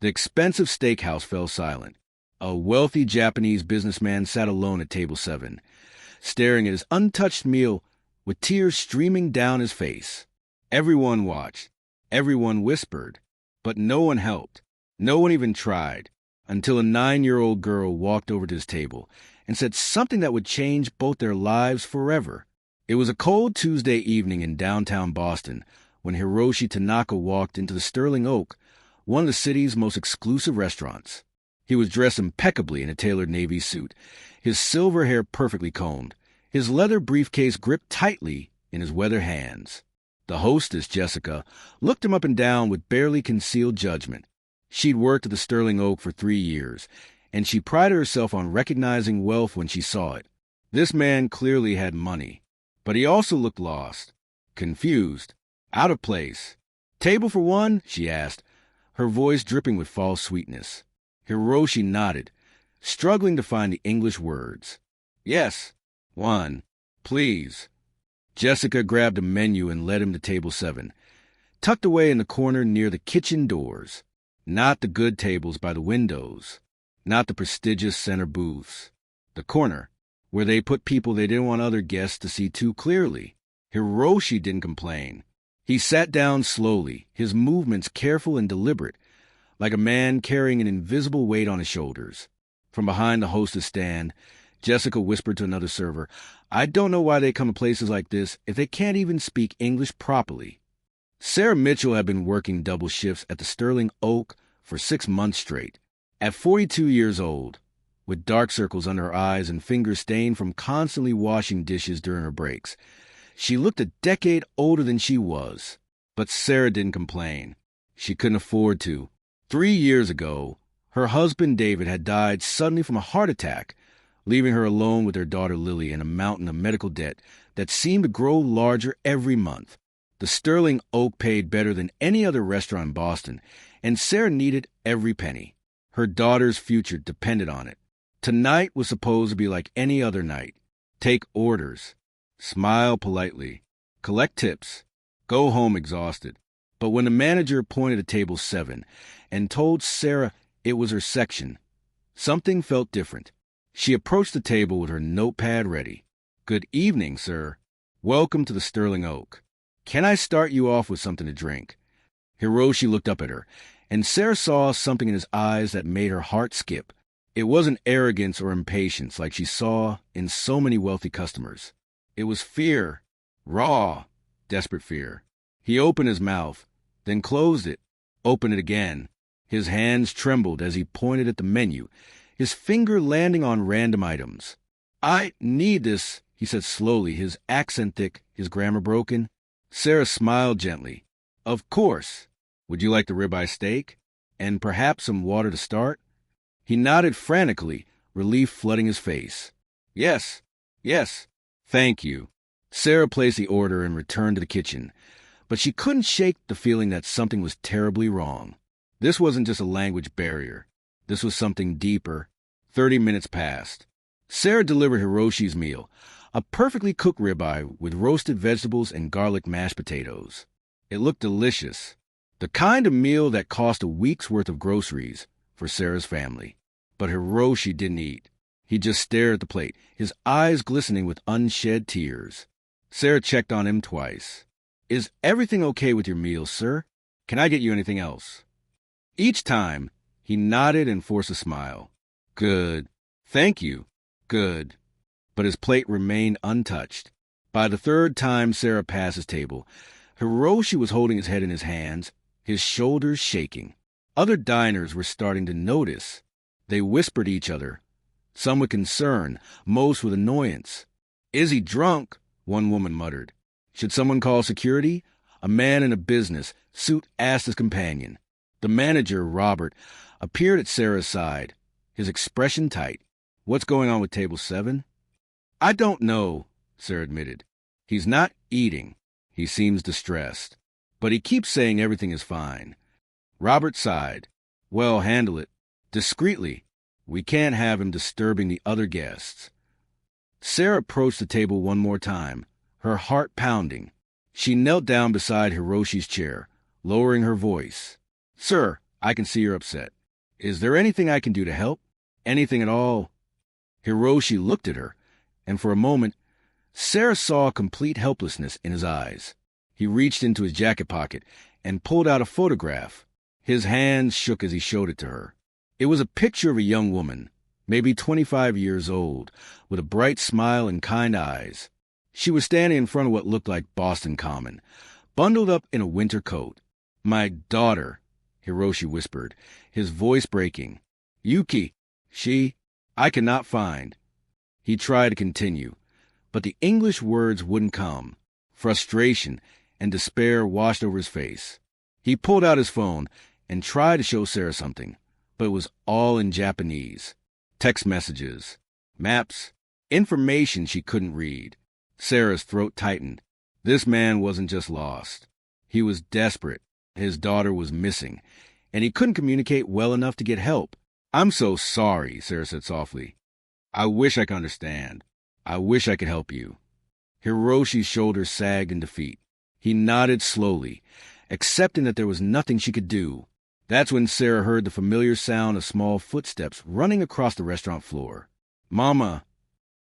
The expensive steakhouse fell silent. A wealthy Japanese businessman sat alone at table 7, staring at his untouched meal with tears streaming down his face. Everyone watched. Everyone whispered. But no one helped. No one even tried, until a 9-year-old girl walked over to his table and said something that would change both their lives forever. It was a cold Tuesday evening in downtown Boston when Hiroshi Tanaka walked into the Sterling Oak, one of the city's most exclusive restaurants. He was dressed impeccably in a tailored navy suit, his silver hair perfectly combed, his leather briefcase gripped tightly in his weather hands. The hostess, Jessica, looked him up and down with barely concealed judgment. She'd worked at the Sterling Oak for 3 years, and she prided herself on recognizing wealth when she saw it. This man clearly had money, but he also looked lost, confused, out of place. "Table for one?" she asked, her voice dripping with false sweetness. Hiroshi nodded, struggling to find the English words. "Yes, one, please." Jessica grabbed a menu and led him to table 7, tucked away in the corner near the kitchen doors. Not the good tables by the windows, not the prestigious center booths. The corner, where they put people they didn't want other guests to see too clearly. Hiroshi didn't complain. He sat down slowly, his movements careful and deliberate, like a man carrying an invisible weight on his shoulders. From behind the hostess stand, Jessica whispered to another server, "I don't know why they come to places like this if they can't even speak English properly." Sarah Mitchell had been working double shifts at the Sterling Oak for 6 months straight. At 42 years old, with dark circles under her eyes and fingers stained from constantly washing dishes during her breaks, she looked a decade older than she was. But Sarah didn't complain. She couldn't afford to. 3 years ago, her husband David had died suddenly from a heart attack, leaving her alone with her daughter Lily in a mountain of medical debt that seemed to grow larger every month. The Sterling Oak paid better than any other restaurant in Boston, and Sarah needed every penny. Her daughter's future depended on it. Tonight was supposed to be like any other night. Take orders, smile politely, collect tips, go home exhausted. But when the manager pointed to table 7 and told Sarah it was her section, something felt different. She approached the table with her notepad ready. "Good evening, sir. Welcome to the Sterling Oak. Can I start you off with something to drink?" Hiroshi looked up at her, and Sarah saw something in his eyes that made her heart skip. It wasn't arrogance or impatience like she saw in so many wealthy customers. It was fear, raw, desperate fear. He opened his mouth, then closed it, opened it again. His hands trembled as he pointed at the menu, his finger landing on random items. "I need this," he said slowly, his accent thick, his grammar broken. Sarah smiled gently. "Of course. Would you like the ribeye steak? And perhaps some water to start?" He nodded frantically, relief flooding his face. Yes, thank you." Sarah placed the order and returned to the kitchen, but she couldn't shake the feeling that something was terribly wrong. This wasn't just a language barrier. This was something deeper. 30 minutes passed. Sarah delivered Hiroshi's meal, a perfectly cooked ribeye with roasted vegetables and garlic mashed potatoes. It looked delicious. The kind of meal that cost a week's worth of groceries for Sarah's family. But Hiroshi didn't eat. He just stared at the plate, his eyes glistening with unshed tears. Sarah checked on him twice. "Is everything okay with your meal, sir? Can I get you anything else?" Each time, he nodded and forced a smile. "Good. Thank you. Good." But his plate remained untouched. By the third time Sarah passed his table, Hiroshi was holding his head in his hands, his shoulders shaking. Other diners were starting to notice. They whispered to each other, some with concern, most with annoyance. "Is he drunk?" one woman muttered. "Should someone call security?" A man in a business suit asked his companion. The manager, Robert, appeared at Sarah's side, his expression tight. "What's going on with table 7? "I don't know," Sarah admitted. "He's not eating. He seems distressed. But he keeps saying everything is fine." Robert sighed. "Well, handle it. Discreetly. We can't have him disturbing the other guests." Sarah approached the table one more time, her heart pounding. She knelt down beside Hiroshi's chair, lowering her voice. "Sir, I can see you're upset. Is there anything I can do to help? Anything at all?" Hiroshi looked at her, and for a moment, Sarah saw complete helplessness in his eyes. He reached into his jacket pocket and pulled out a photograph. His hands shook as he showed it to her. It was a picture of a young woman, maybe 25 years old, with a bright smile and kind eyes. She was standing in front of what looked like Boston Common, bundled up in a winter coat. "My daughter," Hiroshi whispered, his voice breaking. "Yuki, I cannot find." He tried to continue, but the English words wouldn't come. Frustration and despair washed over his face. He pulled out his phone and tried to show Sarah something, but it was all in Japanese. Text messages, maps, information she couldn't read. Sarah's throat tightened. This man wasn't just lost. He was desperate. His daughter was missing, and he couldn't communicate well enough to get help. "I'm so sorry," Sarah said softly. "I wish I could understand. I wish I could help you." Hiroshi's shoulders sagged in defeat. He nodded slowly, accepting that there was nothing she could do. That's when Sarah heard the familiar sound of small footsteps running across the restaurant floor. "Mama!"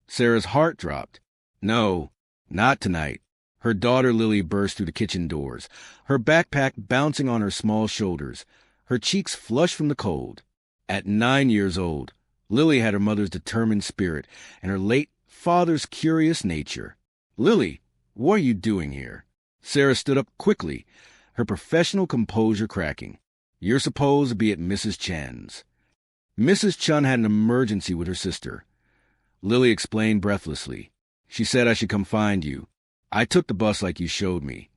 Sarah's heart dropped. No, not tonight. Her daughter Lily burst through the kitchen doors, her backpack bouncing on her small shoulders, her cheeks flushed from the cold. At 9 years old, Lily had her mother's determined spirit and her late father's curious nature. "Lily, what are you doing here?" Sarah stood up quickly, her professional composure cracking. "You're supposed to be at Mrs. Chen's." Mrs. Chun had an emergency with her sister. Lily explained breathlessly. "She said I should come find you. I took the bus like you showed me."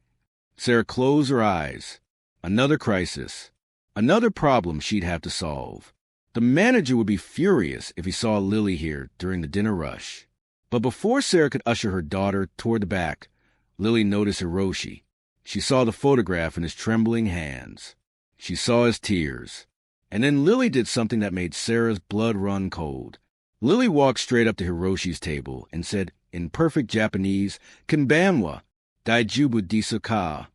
Sarah closed her eyes. Another crisis. Another problem she'd have to solve. The manager would be furious if he saw Lily here during the dinner rush. But before Sarah could usher her daughter toward the back, Lily noticed Hiroshi. She saw the photograph in his trembling hands. She saw his tears. And then Lily did something that made Sarah's blood run cold. Lily walked straight up to Hiroshi's table and said, in perfect Japanese, "Konbanwa, Daijubu desu ka?"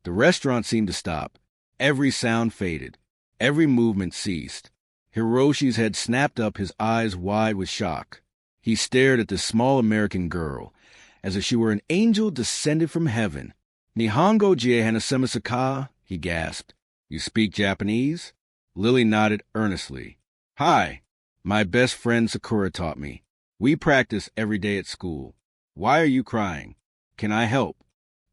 The restaurant seemed to stop. Every sound faded. Every movement ceased. Hiroshi's head snapped up, his eyes wide with shock. He stared at this small American girl, as if she were an angel descended from heaven. "Nihongo jie hanasemasu ka?" he gasped. "You speak Japanese?" Lily nodded earnestly. "Hi. My best friend Sakura taught me. We practice every day at school. Why are you crying? Can I help?"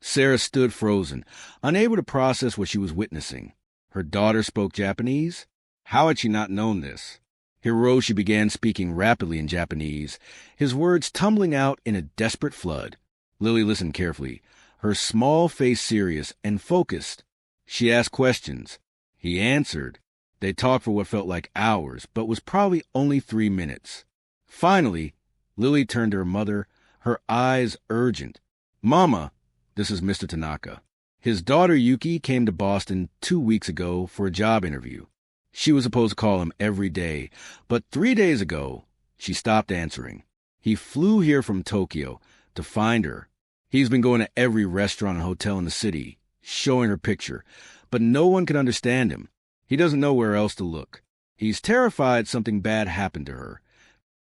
Sarah stood frozen, unable to process what she was witnessing. Her daughter spoke Japanese? How had she not known this? Hiroshi began speaking rapidly in Japanese, his words tumbling out in a desperate flood. Lily listened carefully, her small face serious and focused. She asked questions. He answered. They talked for what felt like hours, but was probably only 3 minutes. Finally, Lily turned to her mother, her eyes urgent. "Mama," this is Mr. Tanaka. "His daughter Yuki came to Boston 2 weeks ago for a job interview. She was supposed to call him every day, but 3 days ago, she stopped answering. He flew here from Tokyo to find her. He's been going to every restaurant and hotel in the city, showing her picture, but no one can understand him. He doesn't know where else to look. He's terrified something bad happened to her."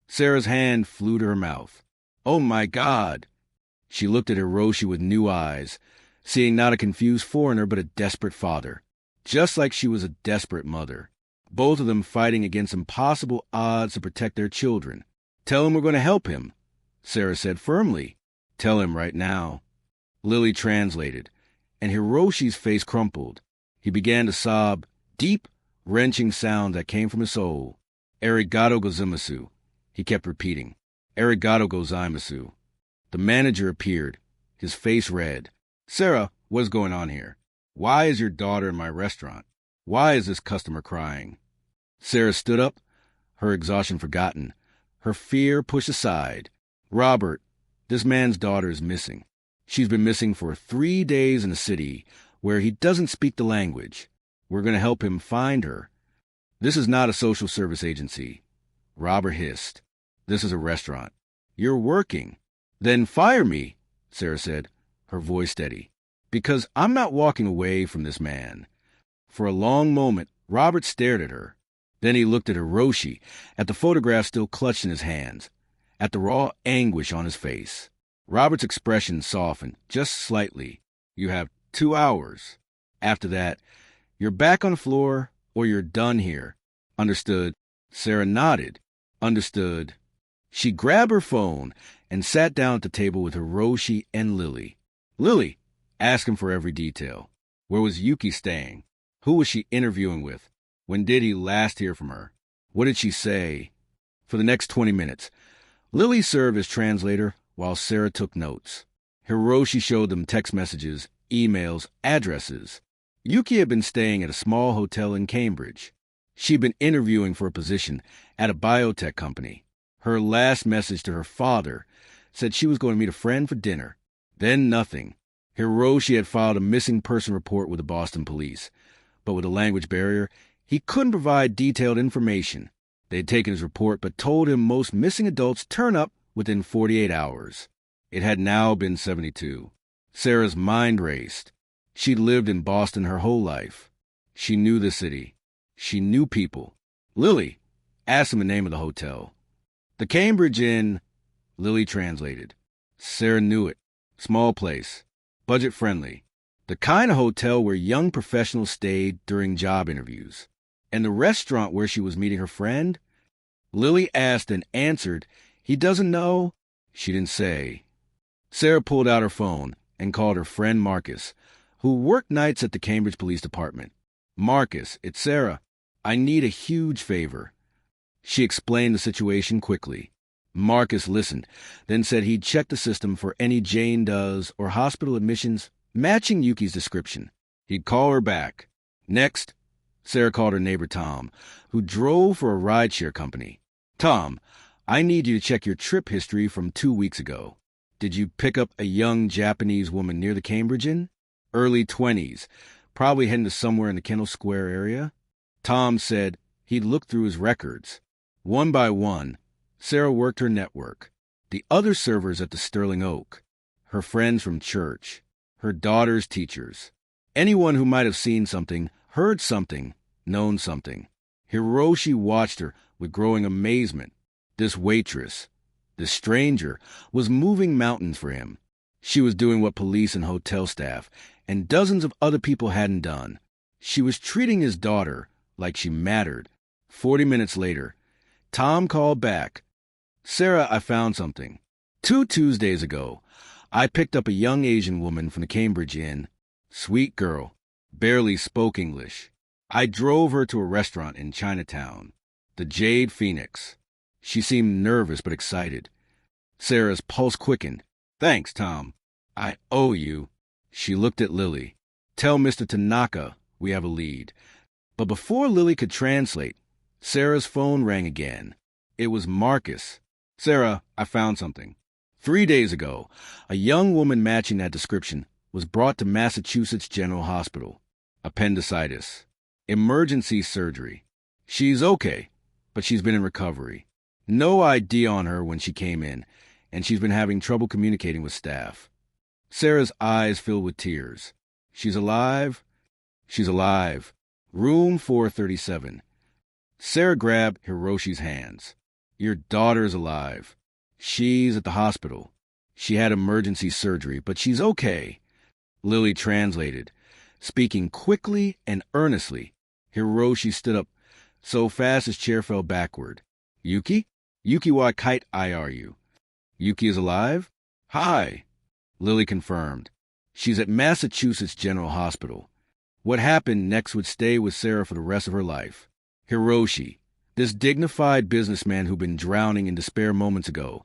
Sarah's hand flew to her mouth. "Oh my God!" She looked at Hiroshi with new eyes, seeing not a confused foreigner but a desperate father, just like she was a desperate mother. Both of them fighting against impossible odds to protect their children. "Tell him we're going to help him," Sarah said firmly. "Tell him right now." Lily translated, and Hiroshi's face crumpled. He began to sob, deep, wrenching sound that came from his soul. "Arigato gozaimasu," he kept repeating. "Arigato gozaimasu." The manager appeared, his face red. "Sarah, what's going on here? Why is your daughter in my restaurant? Why is this customer crying?" Sarah stood up, her exhaustion forgotten, her fear pushed aside. "Robert, this man's daughter is missing. She's been missing for 3 days in a city where he doesn't speak the language. We're going to help him find her." "This is not a social service agency," Robert hissed. "This is a restaurant. You're working." "Then fire me," Sarah said, her voice steady, "because I'm not walking away from this man." For a long moment, Robert stared at her. Then he looked at Hiroshi, at the photograph still clutched in his hands, at the raw anguish on his face. Robert's expression softened, just slightly. You have 2 hours. After that, you're back on the floor or you're done here. Understood? Sarah nodded. Understood. She grabbed her phone and sat down at the table with Hiroshi and Lily. Lily, asking for every detail. Where was Yuki staying? Who was she interviewing with? When did he last hear from her? What did she say? For the next 20 minutes, Lily served as translator while Sarah took notes. Hiroshi showed them text messages, emails, addresses. Yuki had been staying at a small hotel in Cambridge. She'd been interviewing for a position at a biotech company. Her last message to her father said she was going to meet a friend for dinner. Then nothing. Hiroshi had filed a missing person report with the Boston police, but with a language barrier, he couldn't provide detailed information. They had taken his report but told him most missing adults turn up within 48 hours. It had now been 72. Sarah's mind raced. She'd lived in Boston her whole life. She knew the city. She knew people. Lily asked him the name of the hotel. The Cambridge Inn, Lily translated. Sarah knew it. Small place. Budget-friendly. The kind of hotel where young professionals stayed during job interviews. And the restaurant where she was meeting her friend? Lily asked and answered, he doesn't know. She didn't say. Sarah pulled out her phone and called her friend Marcus, who worked nights at the Cambridge Police Department. Marcus, it's Sarah. I need a huge favor. She explained the situation quickly. Marcus listened, then said he'd check the system for any Jane Does or hospital admissions matching Yuki's description. He'd call her back. Next, Sarah called her neighbor Tom, who drove for a rideshare company. Tom, I need you to check your trip history from 2 weeks ago. Did you pick up a young Japanese woman near the Cambridge Inn? Early 20s, probably heading to somewhere in the Kendall Square area? Tom said he'd looked through his records. One by one, Sarah worked her network. The other servers at the Sterling Oak, her friends from church, her daughter's teachers, anyone who might have seen something, heard something, known something. Hiroshi watched her with growing amazement. This waitress, this stranger, was moving mountains for him. She was doing what police and hotel staff and dozens of other people hadn't done. She was treating his daughter like she mattered. 40 minutes later, Tom called back. Sarah, I found something. 2 Tuesdays ago, I picked up a young Asian woman from the Cambridge Inn. Sweet girl. Barely spoke English. I drove her to a restaurant in Chinatown, the Jade Phoenix. She seemed nervous but excited. Sarah's pulse quickened. Thanks, Tom. I owe you. She looked at Lily. Tell Mr. Tanaka we have a lead. But before Lily could translate, Sarah's phone rang again. It was Marcus. Sarah, I found something. 3 days ago, a young woman matching that description was brought to Massachusetts General Hospital. Appendicitis. Emergency surgery. She's okay, but she's been in recovery. No ID on her when she came in, and she's been having trouble communicating with staff. Sarah's eyes filled with tears. She's alive? She's alive. Room 437. Sarah grabbed Hiroshi's hands. Your daughter's alive. She's at the hospital. She had emergency surgery, but she's okay. Lily translated, speaking quickly and earnestly. Hiroshi stood up so fast his chair fell backward. Yuki? Yuki wa kite I are you? Yuki is alive? Hi. Lily confirmed. She's at Massachusetts General Hospital. What happened next would stay with Sarah for the rest of her life. Hiroshi, this dignified businessman who'd been drowning in despair moments ago,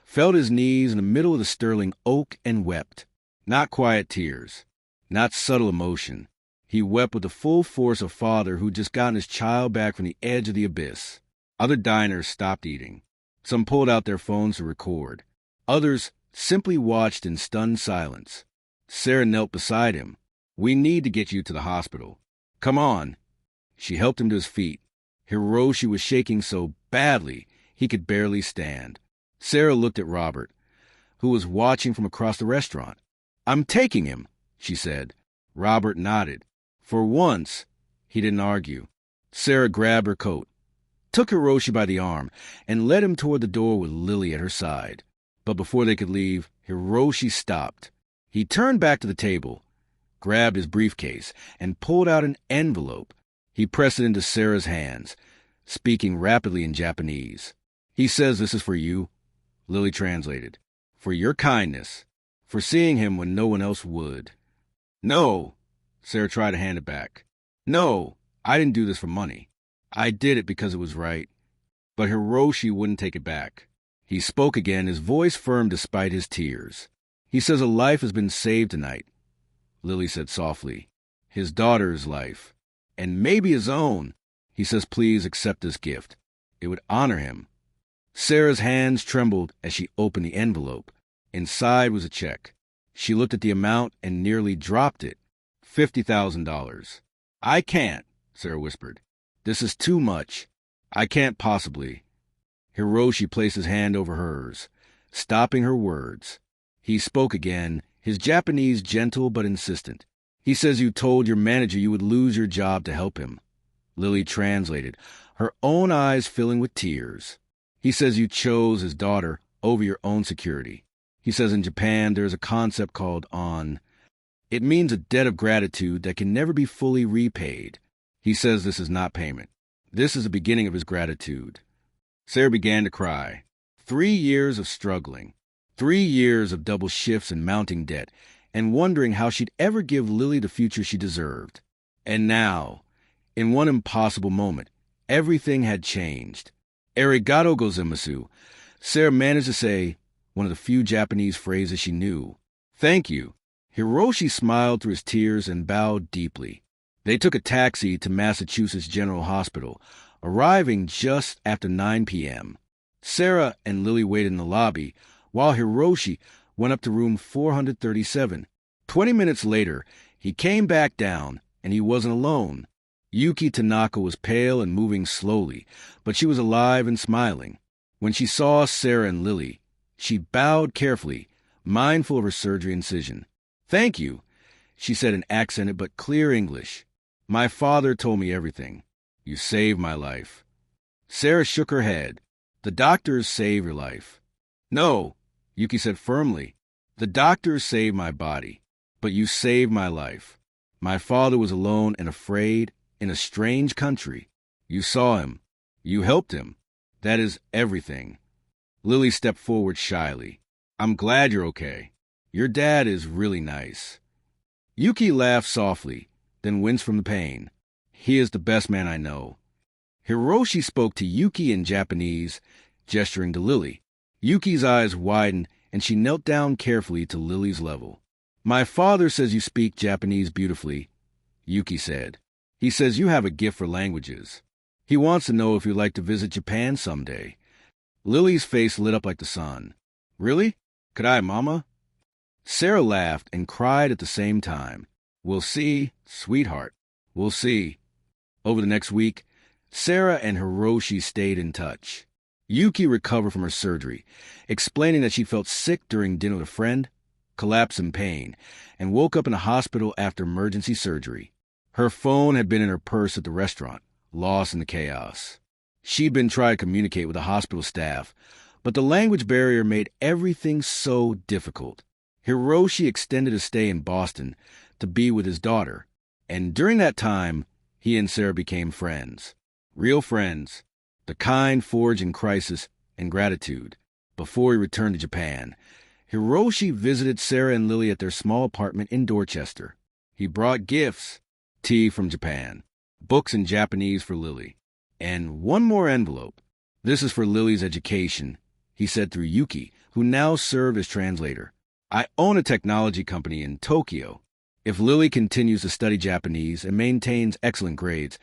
fell to his knees in the middle of the Sterling Oak and wept. Not quiet tears, not subtle emotion. He wept with the full force of a father who'd just gotten his child back from the edge of the abyss. Other diners stopped eating. Some pulled out their phones to record. Others simply watched in stunned silence. Sarah knelt beside him. We need to get you to the hospital. Come on. She helped him to his feet. Hiroshi was shaking so badly he could barely stand. Sarah looked at Robert, who was watching from across the restaurant. I'm taking him, she said. Robert nodded. For once, he didn't argue. Sarah grabbed her coat, took Hiroshi by the arm, and led him toward the door with Lily at her side. But before they could leave, Hiroshi stopped. He turned back to the table, grabbed his briefcase, and pulled out an envelope. He pressed it into Sarah's hands, speaking rapidly in Japanese. "He says this is for you," Lily translated. "For your kindness, for seeing him when no one else would." "No," Sarah tried to hand it back. "No, I didn't do this for money. I did it because it was right." But Hiroshi wouldn't take it back. He spoke again, his voice firm despite his tears. "He says a life has been saved tonight," Lily said softly. "His daughter's life. And maybe his own. He says please accept this gift. It would honor him." Sarah's hands trembled as she opened the envelope. Inside was a check. She looked at the amount and nearly dropped it. $50,000. "I can't," Sarah whispered. "This is too much. I can't possibly." Hiroshi placed his hand over hers, stopping her words. He spoke again, his Japanese gentle but insistent. "He says you told your manager you would lose your job to help him." Lily translated, her own eyes filling with tears. "He says you chose his daughter over your own security. He says in Japan there is a concept called on. It means a debt of gratitude that can never be fully repaid. He says this is not payment. This is the beginning of his gratitude." Sarah began to cry. 3 years of struggling. 3 years of double shifts and mounting debt, and wondering how she'd ever give Lily the future she deserved. And now, in one impossible moment, everything had changed. "Arigato gozaimasu," Sarah managed to say, one of the few Japanese phrases she knew. "Thank you." Hiroshi smiled through his tears and bowed deeply. They took a taxi to Massachusetts General Hospital, arriving just after 9 p.m. Sarah and Lily waited in the lobby, while Hiroshi went up to room 437. 20 minutes later, he came back down, and he wasn't alone. Yuki Tanaka was pale and moving slowly, but she was alive and smiling. When she saw Sarah and Lily, she bowed carefully, mindful of her surgery incision. "Thank you," she said in accented but clear English. "My father told me everything. You saved my life." Sarah shook her head. "The doctors saved your life." "No," Yuki said firmly. "The doctors saved my body, but you saved my life. My father was alone and afraid in a strange country. You saw him. You helped him. That is everything." Lily stepped forward shyly. "I'm glad you're okay. Your dad is really nice." Yuki laughed softly, then winced from the pain. "He is the best man I know." Hiroshi spoke to Yuki in Japanese, gesturing to Lily. Yuki's eyes widened, and she knelt down carefully to Lily's level. "My father says you speak Japanese beautifully," Yuki said. "He says you have a gift for languages. He wants to know if you'd like to visit Japan someday." Lily's face lit up like the sun. "Really? Could I, Mama?" Sarah laughed and cried at the same time. "We'll see, sweetheart. We'll see." Over the next week, Sarah and Hiroshi stayed in touch. Yuki recovered from her surgery, explaining that she felt sick during dinner with a friend, collapsed in pain, and woke up in a hospital after emergency surgery. Her phone had been in her purse at the restaurant, lost in the chaos. She'd been trying to communicate with the hospital staff, but the language barrier made everything so difficult. Hiroshi extended a stay in Boston to be with his daughter, and during that time, he and Sarah became friends. Real friends, the kind forged in crisis and gratitude. Before he returned to Japan, Hiroshi visited Sarah and Lily at their small apartment in Dorchester. He brought gifts, tea from Japan, books in Japanese for Lily, and one more envelope. "This is for Lily's education," he said through Yuki, who now served as translator. "I own a technology company in Tokyo. If Lily continues to study Japanese and maintains excellent grades,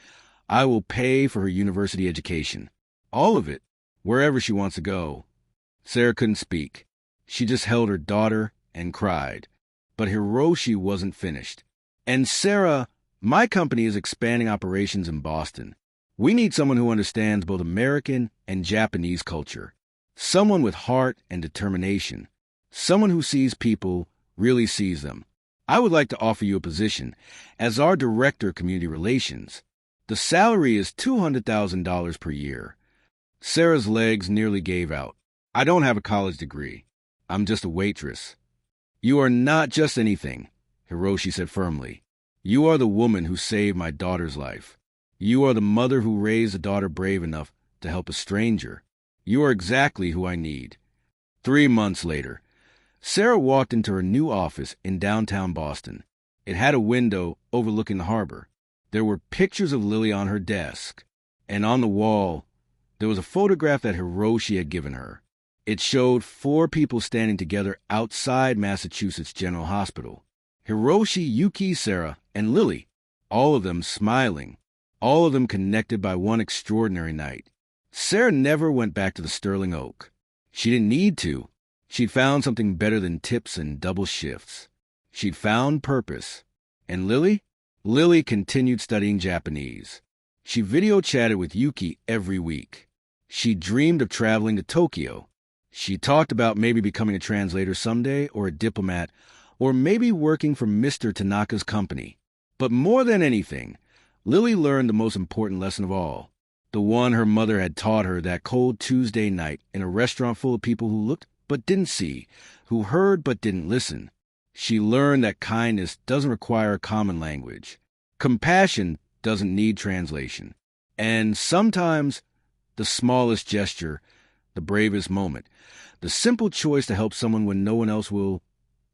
I will pay for her university education. All of it, wherever she wants to go." Sarah couldn't speak. She just held her daughter and cried. But Hiroshi wasn't finished. "And Sarah, my company is expanding operations in Boston. We need someone who understands both American and Japanese culture. Someone with heart and determination. Someone who sees people, really sees them. I would like to offer you a position as our Director of Community Relations. The salary is $200,000 per year. Sarah's legs nearly gave out. I don't have a college degree. I'm just a waitress. You are not just anything, Hiroshi said firmly. You are the woman who saved my daughter's life. You are the mother who raised a daughter brave enough to help a stranger. You are exactly who I need. 3 months later, Sarah walked into her new office in downtown Boston. It had a window overlooking the harbor. There were pictures of Lily on her desk, and on the wall, there was a photograph that Hiroshi had given her. It showed 4 people standing together outside Massachusetts General Hospital. Hiroshi, Yuki, Sarah, and Lily, all of them smiling, all of them connected by one extraordinary night. Sarah never went back to the Sterling Oak. She didn't need to. She'd found something better than tips and double shifts. She'd found purpose. And Lily? Lily continued studying Japanese. She video chatted with Yuki every week. She dreamed of traveling to Tokyo. She talked about maybe becoming a translator someday, or a diplomat, or maybe working for Mr. Tanaka's company. But more than anything, Lily learned the most important lesson of all, the one her mother had taught her that cold Tuesday night in a restaurant full of people who looked but didn't see, who heard but didn't listen. She learned that kindness doesn't require a common language. Compassion doesn't need translation. And sometimes the smallest gesture, the bravest moment, the simple choice to help someone when no one else will,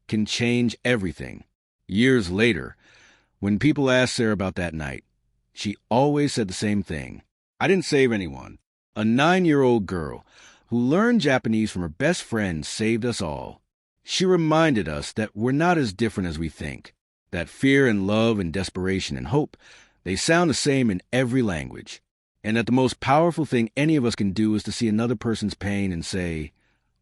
can change everything. Years later, when people asked Sarah about that night, she always said the same thing. I didn't save anyone. A 9-year-old girl who learned Japanese from her best friend saved us all. She reminded us that we're not as different as we think, that fear and love and desperation and hope, they sound the same in every language, and that the most powerful thing any of us can do is to see another person's pain and say,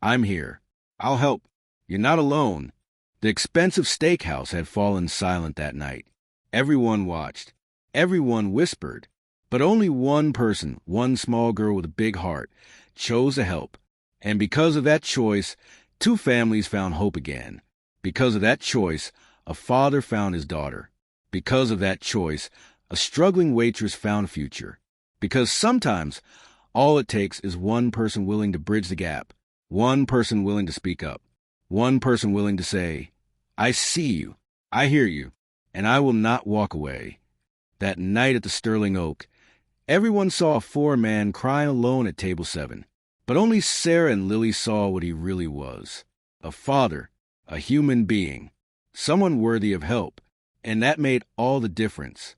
I'm here. I'll help. You're not alone. The expensive steakhouse had fallen silent that night. Everyone watched. Everyone whispered. But only one person, one small girl with a big heart, chose to help. And because of that choice, 2 families found hope again. Because of that choice, a father found his daughter. Because of that choice, a struggling waitress found a future. Because sometimes, all it takes is one person willing to bridge the gap, one person willing to speak up, one person willing to say, I see you, I hear you, and I will not walk away. That night at the Sterling Oak, everyone saw a 4-man crying alone at table 7. But only Sarah and Lily saw what he really was. A father, a human being, someone worthy of help. And that made all the difference.